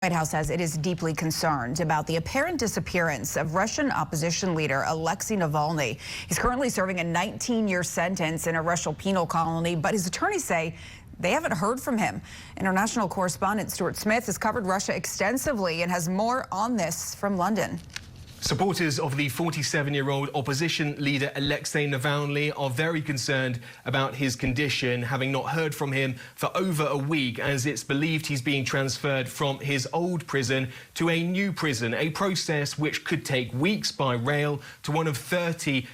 White House says it is deeply concerned about the apparent disappearance of Russian opposition leader Alexei Navalny. He's currently serving a 19-year sentence in a Russian penal colony, but his attorneys say they haven't heard from him. International correspondent Stuart Smith has covered Russia extensively and has more on this from London. Supporters of the 47-year-old opposition leader Alexei Navalny are very concerned about his condition, having not heard from him for over a week, as it's believed he's being transferred from his old prison to a new prison, a process which could take weeks by rail to one of 30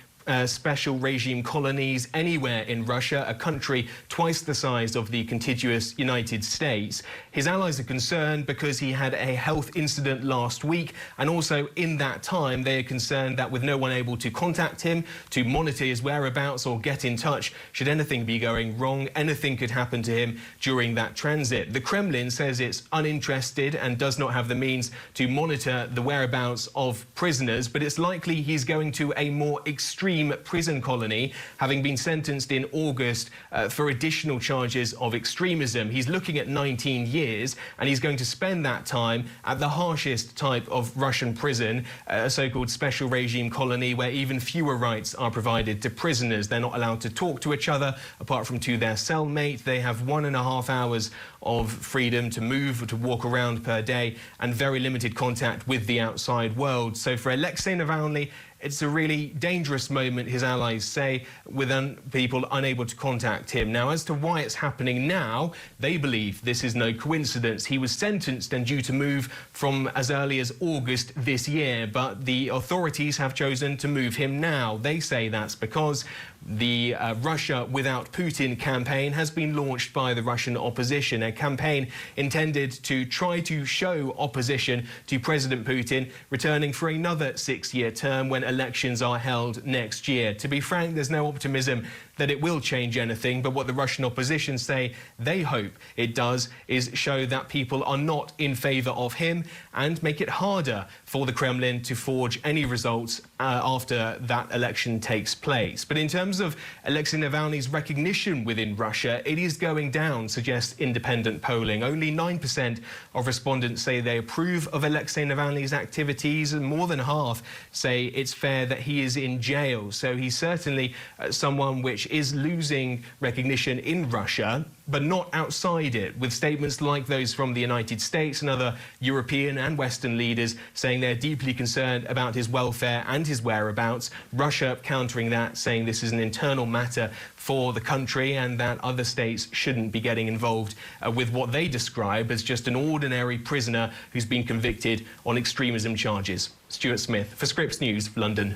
special regime colonies anywhere in Russia, a country twice the size of the contiguous United States. His allies are concerned because he had a health incident last week, and also in that time they are concerned that with no one able to contact him, to monitor his whereabouts or get in touch should anything be going wrong, anything could happen to him during that transit. The Kremlin says it's uninterested and does not have the means to monitor the whereabouts of prisoners, but it's likely he's going to a more extreme prison colony, having been sentenced in August for additional charges of extremism. He's looking at 19 years, and he's going to spend that time at the harshest type of Russian prison, a so-called special regime colony where even fewer rights are provided to prisoners. They're not allowed to talk to each other apart from to their cellmate. They have 1.5 hours of freedom to move, to walk around per day, and very limited contact with the outside world. So for Alexei Navalny, it's a really dangerous moment, his allies say, with people unable to contact him. Now, as to why it's happening now, they believe this is no coincidence. He was sentenced and due to move from as early as August this year, but the authorities have chosen to move him now. They say that's because the Russia Without Putin campaign has been launched by the Russian opposition, a campaign intended to try to show opposition to President Putin returning for another 6-year term when elections are held next year. To be frank, there's no optimism that it will change anything, but what the Russian opposition say they hope it does is show that people are not in favour of him and make it harder for the Kremlin to forge any results after that election takes place. But in terms of Alexei Navalny's recognition within Russia, it is going down, suggests independent polling. Only 9% of respondents say they approve of Alexei Navalny's activities, and more than half say it's fair that he is in jail. So he's certainly someone which is losing recognition in Russia, but not outside it, with statements like those from the United States and other European and Western leaders saying they're deeply concerned about his welfare and his whereabouts. Russia countering that, saying this is an internal matter for the country and that other states shouldn't be getting involved with what they describe as just an ordinary prisoner who's been convicted on extremism charges. Stuart Smith for Scripps News, London.